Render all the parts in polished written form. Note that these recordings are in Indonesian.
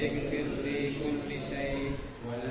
اغفر لي كل شيء ولا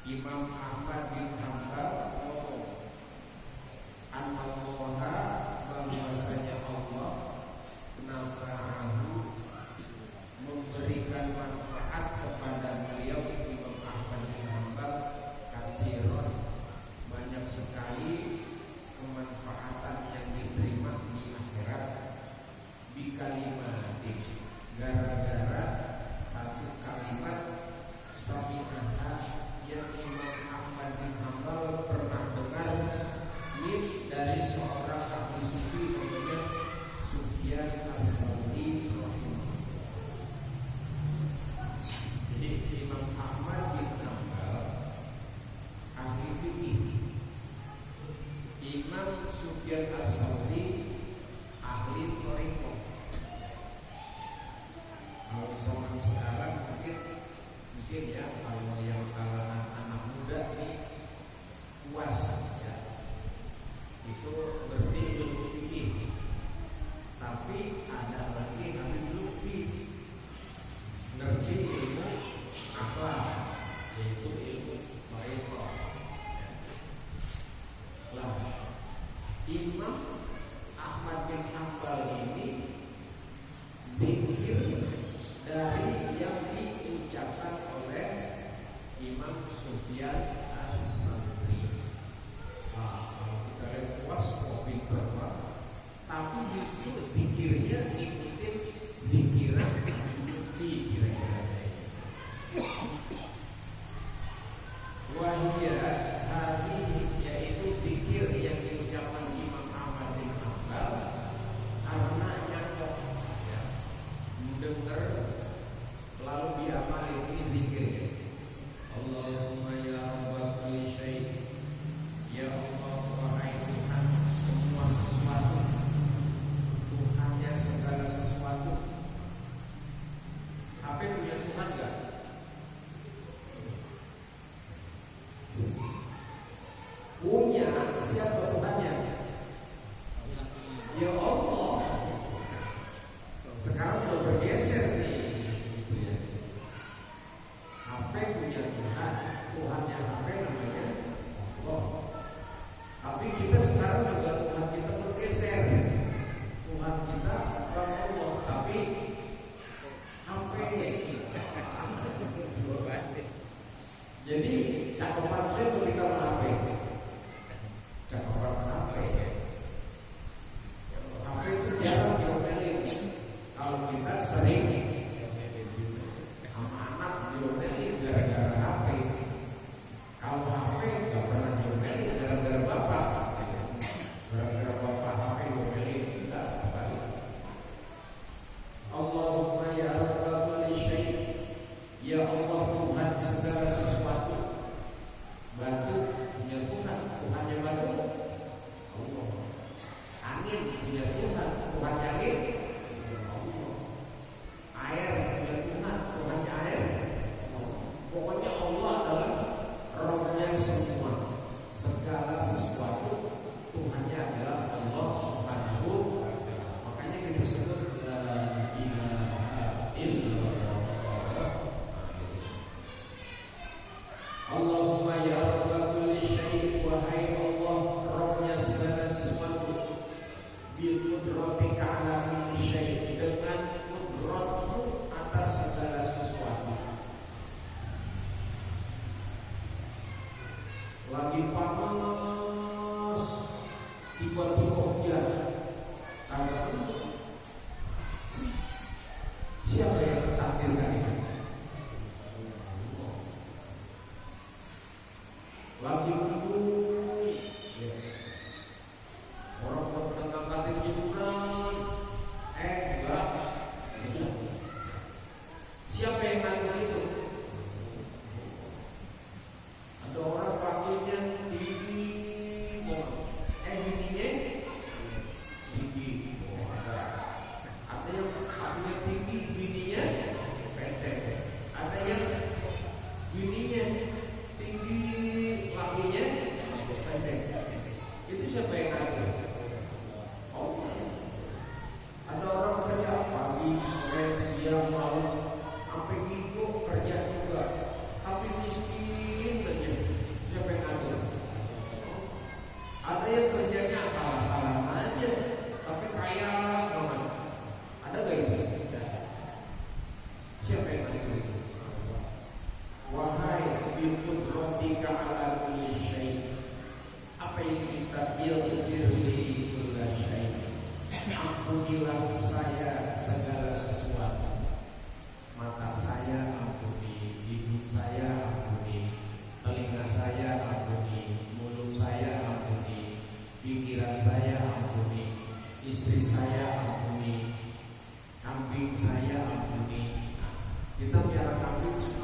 Imam Ahmad bin Hanbal an-Allaha bahwasanya Allah nafa'ahu memberikan manfaat kepada beliau Imam Ahmad bin Hanbal kasiron banyak sekali kemanfaatan yang diterima di akhirat di kalimat gara-gara satu kalimat sahihah yang Imam Ahmad bin Hanbal pernah dengar dari seorang ahli sufi namanya Sufyan As-Sauri. Jadi Imam Ahmad bin Hanbal ahli fikih, Imam Sufyan As-Sauri ahli thariqah. Kalau zaman sekarang mungkin ya, kalau yang kalangan anak muda nih puas ya, itu berarti ilmu fikih. Tapi ada lagi ahli lutfi, ngerti ilmu akhlak, yaitu ilmu thariqah. Lah, Imam Ahmad bin Hanbal ini zikir dari yang diucapkan oleh Imam Sufyan As-Sauri. Nah, kalau kita lihat puas kopi berapa, tapi justru zikirnya ikutin zikiran Lutfi kira-kira. Wahia hadis, yaitu zikir yang diucapkan Imam Ahmad bin Hanbal karena nyangkok ya, mendengar lalu diamali ini zikirnya. Allahumma ya rabbal kulli syai', ya Allah wahai Tuhan semua sesuatu, Tuhannya segala sesuatu. HP punya Tuhan enggak? Punya. Siapa Tuhannya? Ya Allah. Sekarang udah bergeser nih gitu ya. HP punya Tuhan, Tuhannya HP namanya Allah. Tapi kita sekarang juga Tuhan kita bergeser. Tuhan kita bukan Allah, tapi HP. Jadi cakupan saya ketika HP, cakupan HP. HP itu jarang diomelin. Kalau kita sering sama anak diomelin gara-gara HP. Kalau HP nggak pernah diomelin gara-gara bapak. Gara-gara bapak HP diomelin enggak balik. Allahumma ya rabbal kulli syai', ya Allah Tuhan segala sesuatu. Batu punya Tuhan, Tuhannya batu Allah. Angin punya Tuhan, Tuhannya angin Allah. Air punya Tuhan, Tuhannya air Allah. Pokoknya Allah adalah Rabbnya semua. Segala sesuatu Tuhannya adalah Allah Subhanahu wa ta'ala. Makanya kita sebut la ilaha illallah.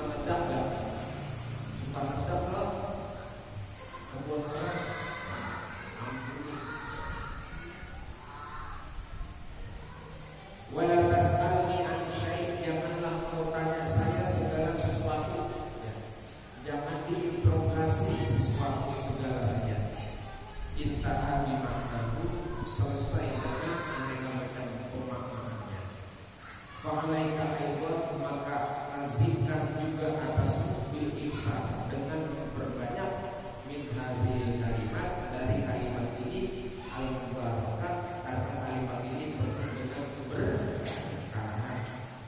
ngedap nggak? Suka ngedap nggak? Kebun orang? Ampuni. Wala tas'alni an syai', janganlah kau tanya saya segala sesuatu. Jangan diinterogasi sesuatu segalanya. Intaha bimaknahu, selesai dengan aneka macam pemaknaannya. Fa'alaika aidan, maka lazimkan juga atasmu bil ihsan, dengan memperbanyak min hadhil kalimat, dari kalimat ini al-mubarakah, karena kalimat ini penuh dengan keberkahan.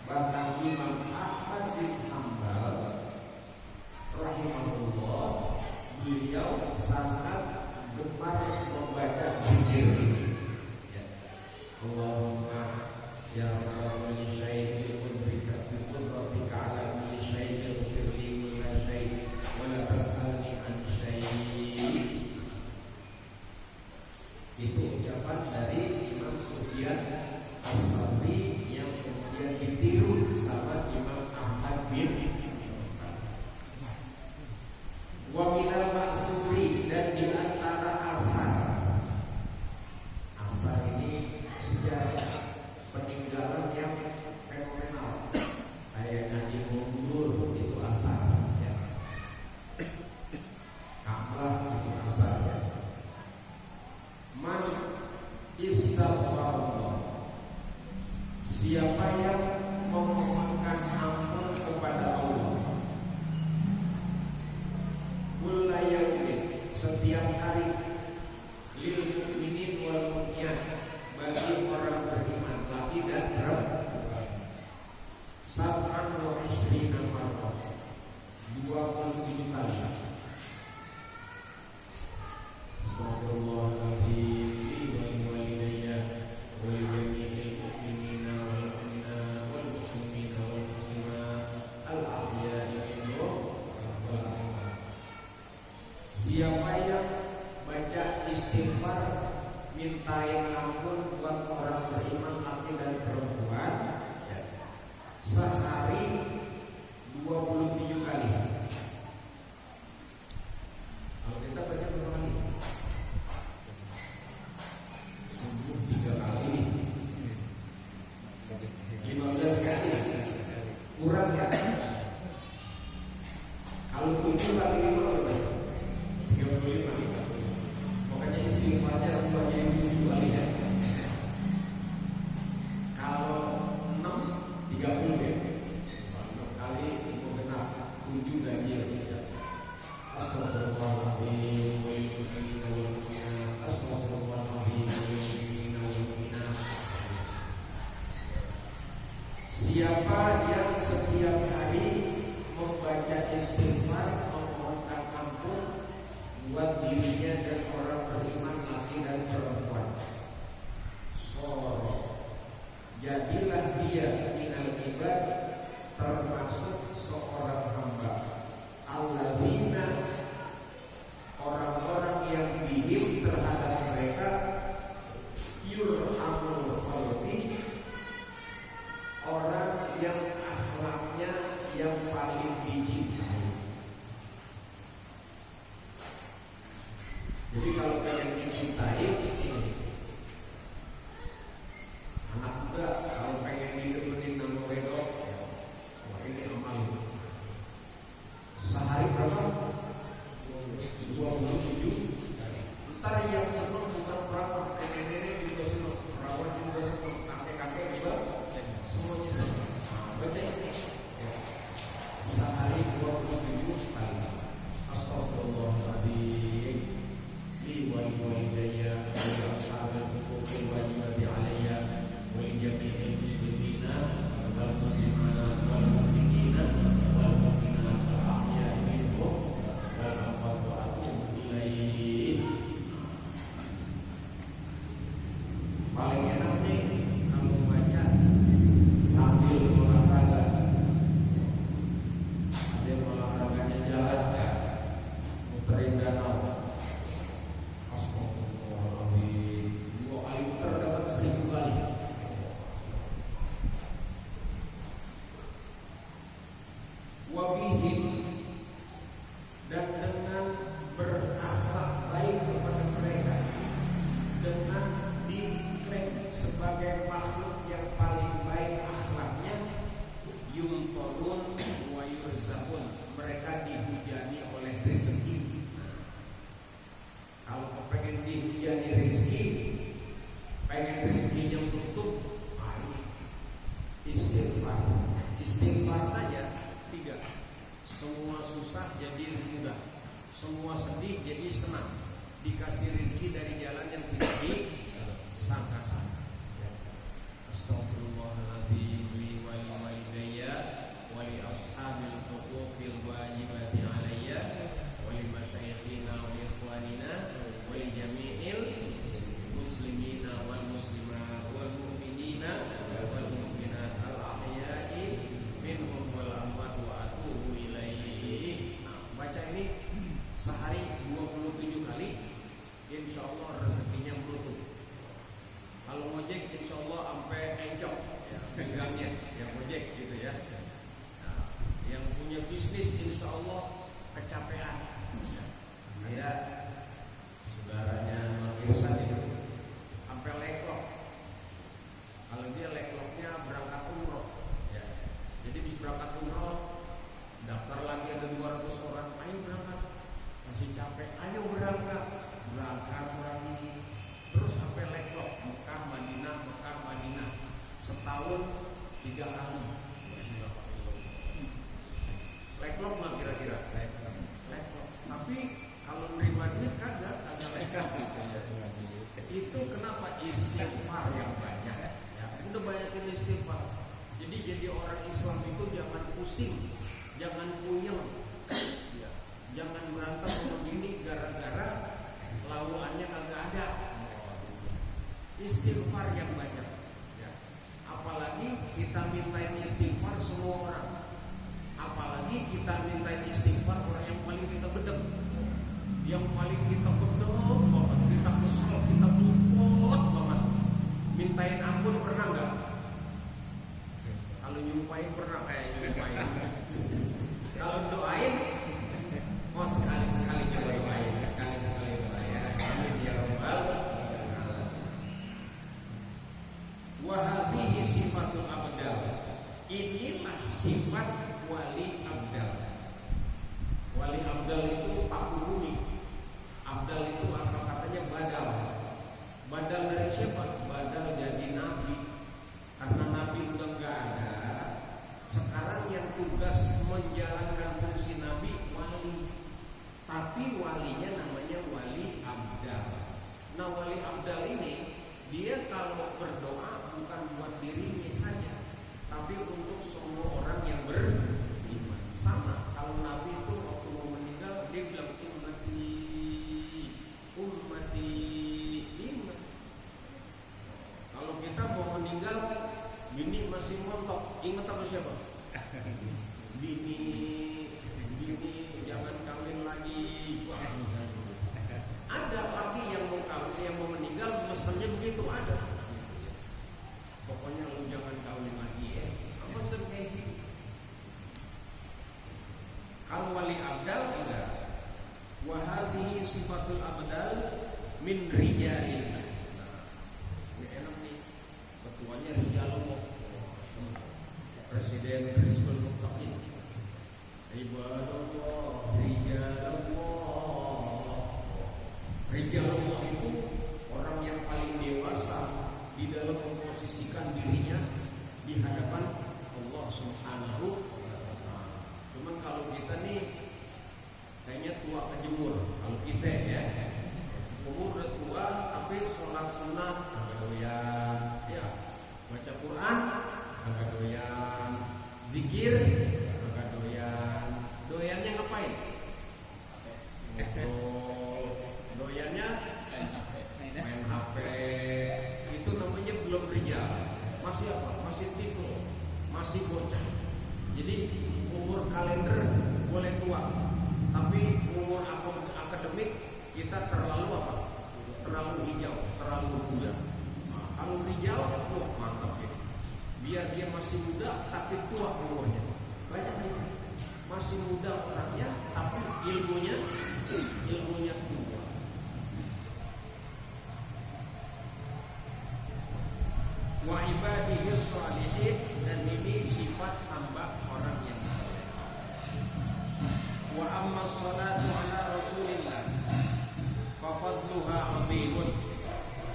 Bahkan Imam Ahmad bin Hanbal rahimahullah, beliau sangat gemar membaca zikir ini. Allahumma ya Rabbal syai'il qudratika bi qudratika ala kulli syai'in firli kulla syai' wa la tas'alni an syai'. Itu ucapan dari Imam Sufyan As-Tsauri yang kemudian ditiru sama Imam Ahmad bin wa minal ma'suri, dan di antara asar. Asar ini sejarah peninggalan yang fenomenal, kayak Nabi Mundur itu asar ya. Ka'bah itu asar ya. Man istaghfarallah, siapa yang memohonkan ampun kepada Allah, kulla yaumin, setiap hari, lil mukminin wal mu'minat, bagi orang beriman laki dan perempuan, sab'an wa ishrina marrah, 27 kali. Astagfirullahaladzim li wa liwalidayya wa li jami'il mu'minina wal mu'minat wal muslimina wal muslimat al ahya'i minhum wal amwat. Siapa yang baca istighfar, mintain ampun buat orang beriman laki dan perempuan sehari 27 kali. Kalau kita baca berapa kali? Subuh 3 kali, 15 kali, kurang ya. Kalau 7 kali 5 berapa? 35. Pokoknya istighfarnya buatnya yang 7 kali ya. Kalau 6, 30 ya. 6 kali itu benar, 7 ganjil ya. Astagfirullahaladzim wa liwalidayya wal mu'minat. Astagfirullahaladzim wa liwalidayya wal mu'minat. Siapa yang setiap hari membaca istighfar, memohonkan ampun buat dirinya dan orang beriman laki dan perempuan, jadilah dia minal ibad, termasuk seorang hamba, alladzina, orang-orang yang bihim, terhadap mereka, yurhamul khalqi, orang yang akhlaknya yang paling dicintai. Jadi kalau kalian dicintai, ini anak muda kalau pengen didemenin sama wedok, wah ini amal. Sehari berapa? 27. Ntar yang senang bukan perawat, nenek-nenek juga senang, perawat juga senang, kakek-kakek juga semuanya senang. Baca ini sehari 27 kali. Astagfirullahaladzim li wa liwalidayya wa li ashabil huquqil wajibati alayya wa li jami'il muslimina wal muslimat wal mu'minina wal mu'minat al ahya'i minhum wal amwat wa atubu ilaih. Paling enak nih kalau baca sambil olahraga. Ada yang olahraganya jalan ya, muterin danau. Astagfirullahaladzim, 2 kali muter dapat 1000 kali. wabihim, dan dengan berakhlak baik kepada mereka, dengan diklaim sebagai makhluk yang paling baik akhlaknya, yumtolun wa yurzakun, mereka dihujani oleh rezeki. Kalau kepengen dihujani rezeki, pengen rezekinya tutup, istighfar. Istighfar saja 3. Semua susah jadi mudah, semua sedih jadi senang, dikasih rezeki dari jalan yang tidak disangka-sangka. Astaghfirullahaladzim li wa li walidayya wa li ashabil huquqil wajibati alayya wa li masyayikhina wa li ikhwanina wa li jami'il muslimina wal muslimat wal mu'minina wal mu'minat al ahya'i minhum wal amwat wa atubu ilaihi. Baca ini sehari 27 kali, insyaallah rezekinya menutup. Kalau ngojek insyaallah sampai encok ya, pegangnya yang ngojek gitu ya. Nah, yang punya bisnis insyaallah kecapean. Ya, saudaranya Mang Irsan itu sampai leklok. Kalau dia lekloknya berangkat umroh ya. Jadi bis berangkat umroh, daftar lagi ada 200 orang, ayo berangkat. Masih capek, ayo berangkat lagi. Terus sampai leklok Mekah Madinah setahun 3 kali. Leklok nggak kira-kira? Leklok. Tapi kalau nerima duit kagak leklok. Itu kenapa? Istighfar yang banyak. Ya, udah banyakin istighfar. Jadi orang Islam itu jangan pusing, jangan puyeng, ya. Jangan berantem sama gini gara-gara lawannya kagak ada. Istighfar yang banyak ya. Apalagi kita mintain istighfar semua orang. Apalagi kita mintain istighfar orang yang paling kita gedek, yang paling kita gedek banget, kita kesel, kita bukot banget. Mintain ampun pernah nggak? Kalau nyumpain pernah nyumpain. Kalau doain, mau sekali-sekali coba doain, sekali-sekali doain. Amin ya rabbal. Wahadhihi sifatul abdal. Inilah sifat wali abdal. Wali abdal itu paku bumi. Abdal itu asal katanya badal. Badal dari siapa? Badal jadi nabi. Karena nabi udah nggak ada, sekarang yang tugas menjalankan fungsi nabi wali. Tapi walinya namanya wali abdal. Nah, wali abdal ini dia kalau berdoa bukan buat dirinya saja, tapi untuk semua orang yang beriman. Sama kalau Nabi itu waktu mau meninggal dia bilang ummati iman. Kalau kita mau meninggal, bini masih montok, ingat apa siapa? Bini jangan kawin lagi. Ada lagi yang mau kawin, yang mau meninggal, mesennya begitu ada. Pokoknya lu jangan kawin lagi ya. Apa pesen kayak gitu? Kalau wali abdal enggak. Wahadhihi sifatul abdal min rijalillah. Nah, ini enak nih. Ketuanya rijalullah. Presiden Rizqul Muttaqin. Ibadallah rijalullah. Rijalullah itu orang yang paling dewasa di dalam memposisikan dirinya di hadapan Allah Subhanahu wa ta'ala. Cuman kalau kita nih kayaknya tua kejemur. Kalau kita ya umur udah tua tapi sholat sunnah agak doyan, ya baca Quran agak doyan, zikir agak doyan. Doyannya ngapain? Doyannya main HP. Itu namanya belum rijal. Masih apa? Masih tifl, masih bocah. Jadi umur kalender boleh tua, tapi umur akademik kita terlalu apa? Terlalu hijau, terlalu muda. Nah, kalau rijal, wah mantap ya. Biar dia masih muda tapi tua umurnya. Banyak nih. masih muda orangnya, tapi ilmunya tua. Wa ibadihi shalihin, dan ini sifat hamba orang yang saleh. Wa amma salatu ala Rasulillah fa fadluha 'azimun.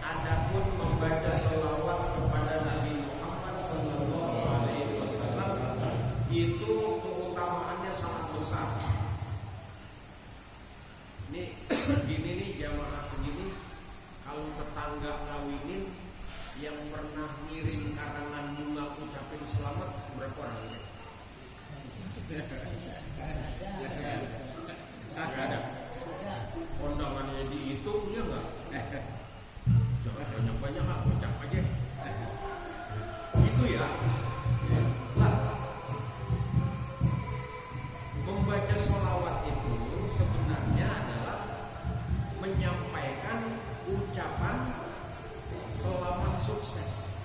Adapun membaca selawat kepada Nabi Muhammad sallallahu alaihi wasallam itu keutamaannya sangat besar. Ini segini nih, jamaah segini, kalau tetangga ngawinin yang pernah ngirim karangan bunga ucapin selamat berapa orangnya? Gak ada. Kondangannya dihitung, ya enggak? Jangan banyak-banyak lah, ucap aja. Gitu ya. Lah, membaca sholawat itu sebenarnya adalah menyampaikan ucapan selamat sukses.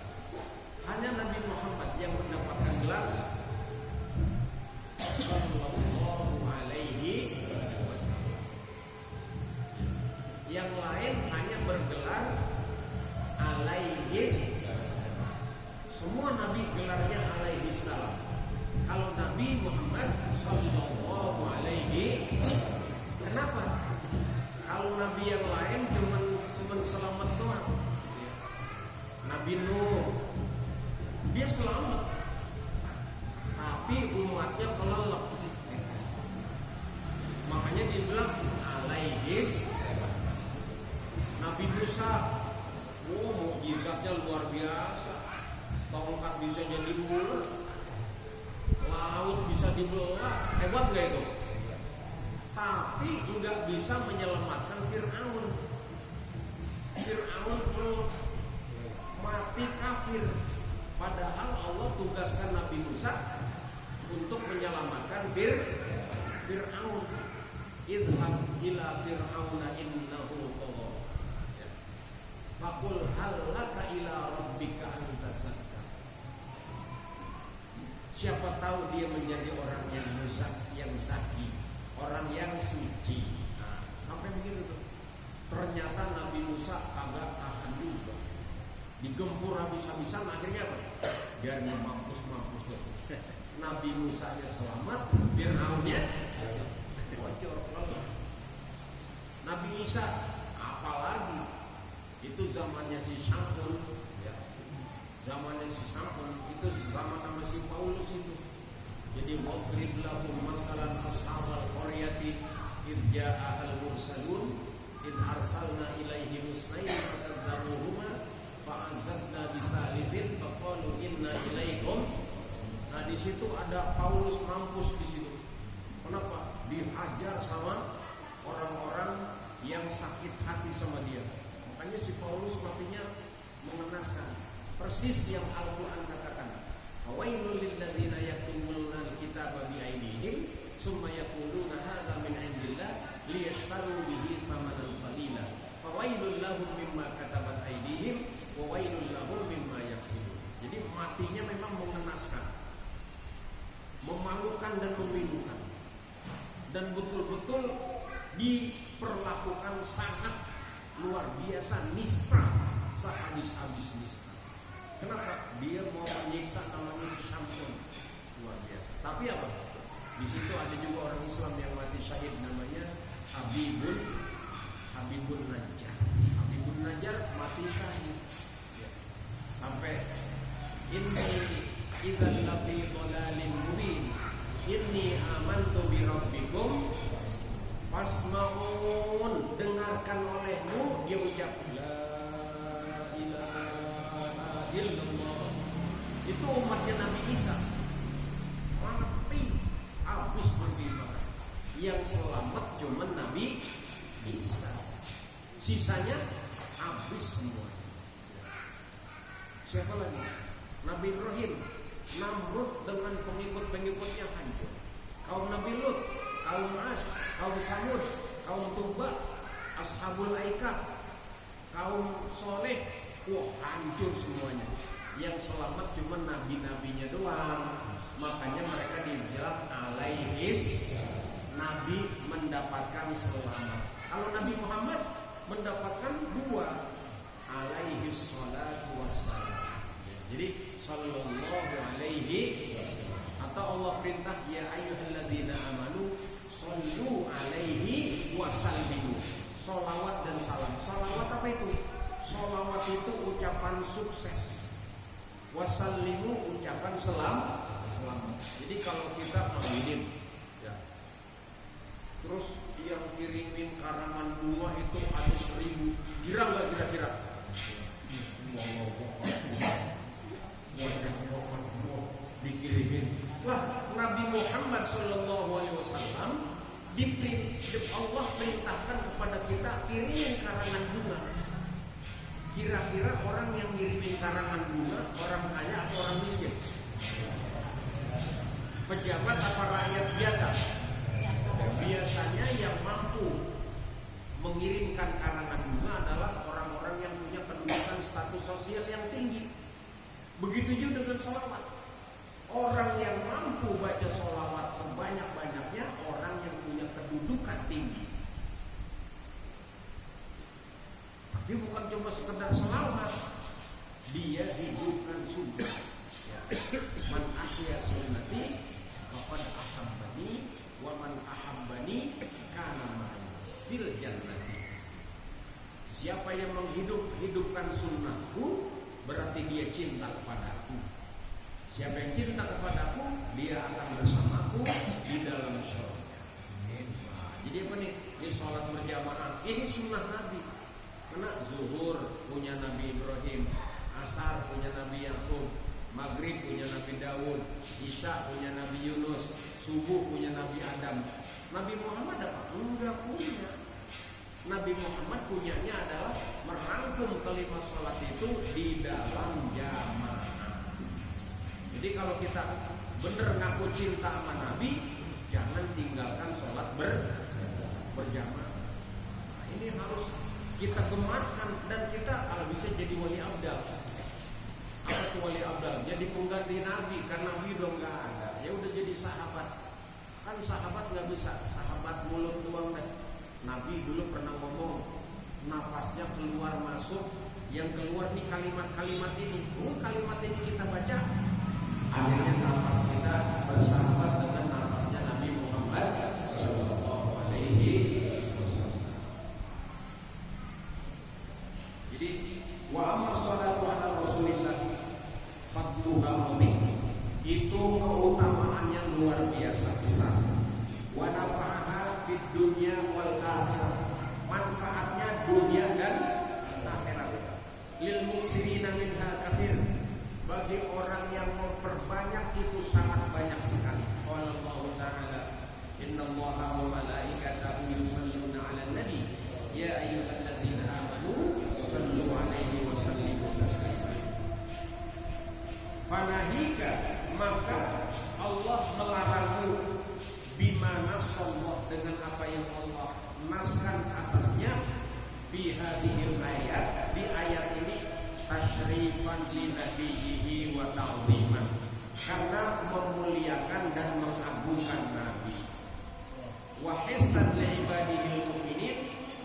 Hanya Nabi Muhammad yang mendapatkan gelar sallallahu alaihi wasallam. Yang lain hanya bergelar alaihis. Semua Nabi gelarnya alaihis salam. Kalau Nabi Muhammad sallallahu alaihi, kenapa? Kalau Nabi yang lain cuma selamat doang. Nabi Nuh, dia selamat, tapi umatnya kelelep. Makanya dibilang alaihis. Nabi Musa, mukjizatnya luar biasa. Tongkat bisa jadi ular, laut bisa dibelah, hebat gak itu? Tapi nggak bisa menyelamatkan Fir'aun. Fir'aun mati kafir. Padahal Allah tugaskan Nabi Musa untuk menyelamatkan Fir'aun. Idhab ila fir'auna innahu tagha. Faqul hal laka ila rabbika an tazakka. Siapa tahu dia menjadi orang yang zaki, orang yang suci. Nah, sampai begitu tuh. Ternyata Nabi Musa kagak tahan juga. Digempur habis-habisan, akhirnya apa? Biarnya mampus gitu. Nabi Musanya selamat, Fir'aunnya bocor. Nabi Isa apalagi, itu zamannya si Syamul, ya. Zamannya si Syamul itu zaman sama si Paulus itu. Jadi wadrib lahum masalan ashabal qaryati id jaa al mursalun id arsalna ilaihim musnaini fakadzabuhuma fa'azzazna bisalizin faqalu inna ilaikum. Nah, di situ ada Paulus mampus di situ. Kenapa? Dihajar sama orang-orang yang sakit hati sama dia. Makanya si Paulus matinya mengenaskan. Persis yang Al-Quran katakan. Fawailul lil ladzina yaktubuna al-kitaba bi aydihim summa yaquluna hadza min indillah liyashtaru bihi samanan qalila. Fawailul lahum mimma katabat aydihim wa wailul lahum mimma yaksibun. Jadi matinya memang mengenaskan, memalukan dan memilukan, dan betul-betul diperlakukan sangat luar biasa, nista, sehabis-habis nista. Kenapa? Dia mau menyiksa namanya si Syamsun, luar biasa. Tapi apa? Di situ ada juga orang Islam yang mati syahid, namanya Habibun Najjar. Habibun Najjar mati syahid. Ya. Sampai inni idzan lafi dhalalin mubin inni amantu bi rabbikum fasma'un, dengarkan olehmu. Dia ucap la ilaha illallah. Itu umatnya Nabi Isa mati habis beriman. Yang selamat cuma Nabi Isa, sisanya habis semua. Siapa lagi? Nabi Ibrahim, Namrud dengan pengikut-pengikutnya hancur. Kaum Nabi Lut, kaum As, kaum Samud, kaum Tuba, Ashabul Aikah, kaum Soleh, hancur semuanya. Yang selamat cuma nabi-nabinya doang. Makanya mereka dibilang alaihis Nabi mendapatkan selamat. Kalau Nabi Muhammad mendapatkan dua, alaihi salatu wassalam. Jadi sallallahu alaihi, atau Allah perintah ya ayyuhalladzina amanu sallu alaihi wasallimu. Sholawat dan salam. Sholawat apa itu? Sholawat itu ucapan sukses. Wasallimu ucapan selamat. Jadi kalau kita maulidin, ya, terus yang kirimin karangan bunga itu ada 1000, girang nggak kira-kira? Dikirimin. Lah Nabi Muhammad SAW Allah perintahkan kepada kita kirimin karangan bunga. Kira-kira orang yang ngirimin karangan bunga orang kaya atau orang miskin? Pejabat apa rakyat biasa? Biasanya yang mampu mengirimkan karangan bunga adalah orang-orang yang punya kedudukan status sosial yang tinggi. Begitu juga dengan sholawat. Orang yang mampu baca sholawat sebanyak-banyaknya orang yang punya kedudukan tinggi. Tapi bukan cuma sekedar sholawat, dia hidupkan sunnah. Ya. Man ahya sunnati faqad ahabbani wa man ahabbani kana ma'i fil jannati. Siapa yang menghidupkan sunnahku berarti dia cinta kepadaku. Siapa yang cinta kepadaku, dia akan bersamaku di dalam surga. Nah, jadi apa nih? Ini sholat berjamaah. Ini sunnah Nabi. Karena zuhur punya Nabi Ibrahim, asar punya Nabi Yakub, maghrib punya Nabi Daud, isya punya Nabi Yunus, subuh punya Nabi Adam. Nabi Muhammad apa? Enggak punya. Nabi Muhammad punyanya adalah merangkum kelima sholat itu di dalam jamaah. Jadi kalau kita benar ngaku cinta sama Nabi, jangan tinggalkan sholat berjamaah. Nah, ini harus kita gemarkan dan kita kalau bisa jadi wali abdal. Apa itu wali abdal? Jadi pengganti Nabi, karena Nabi udah nggak ada. Ya udah jadi sahabat. Kan sahabat nggak bisa sahabat mulut doang deh. Nabi dulu pernah ngomong, nafasnya keluar masuk, yang keluar nih kalimat-kalimat ini. Kalimat ini kita baca. Akhirnya nafas kita bersahabat dengan nafasnya Nabi Muhammad Sallallahu Alaihi Wasallam. Jadi wa amma sholatu ala Rasulillah fadluha azim. Itu keutamaan yang luar biasa besar. Wa nafa'aha fid dunya wal akhirah. Manfaatnya dunia dan akhirat. Lil muksirina minha katsir. Bagi orang yang memperbanyak itu sangat banyak sekali. Qala Allah Ta'ala, innallaha wa malaikatahu yusholluna 'alan nabi ya ayyuhalladzina amanu shallu 'alaihi wa sallimu taslima. Fanahika, maka Allah melarangmu bima nasallahu, dengan apa yang Allah naskan atasnya fi hadhil ayat, di ayat ini tasyrifan li nabiyhi wa ta'ziman, karena memuliakan dan mengagungkan Nabi. Wa hisan li ibadihil mu'minin,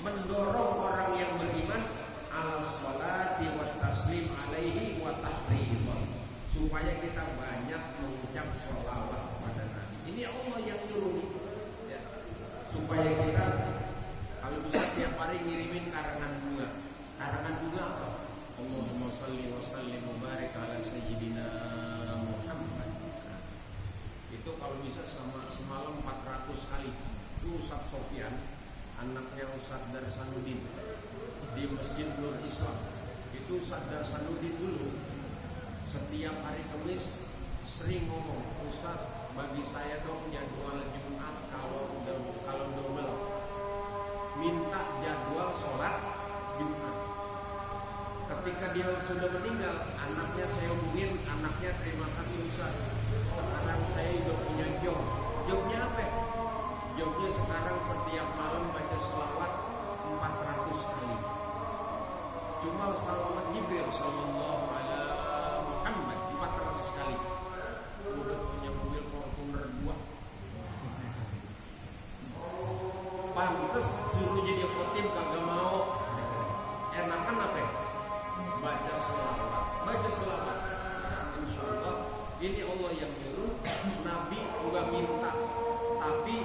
mendorong orang yang beriman ala sholati wa taslim alaihi wa tahriman, supaya kita banyak mengucap sholawat kepada Nabi. Ini Allah yang nyuruh, ya. Supaya kita kalau bisa tiap hari ngirimin karangan bunga. Karangan bunga apa? Allahumma salli wa sallim wa barik ala sayyidina Muhammad. Itu kalau bisa semalam 400 kali. Itu Ustaz Sofyan, anaknya Ustaz Darsanuddin di Masjid Nur Islam. Itu Ustaz Darsanuddin dulu setiap hari Kamis sering ngomong, Ustaz bagi saya dong jadwal Jumat kalau double. Minta jadwal sholat Jumat. Ketika dia sudah meninggal, anaknya saya hubungin, anaknya terima kasih Ustaz. Sekarang saya juga punya job. Jobnya apa? Jobnya sekarang setiap malam baca sholawat 400 kali. Cuma sholawat Jibril sallallahu ala Muhammad 400 kali. Udah punya mobil Fortuner 2. pantes suruh jadi khotib kagak mau. Enakan apa? Baca selawat. Baca selawat. Insya Allah ini Allah yang nyuruh, Nabi juga minta. Tapi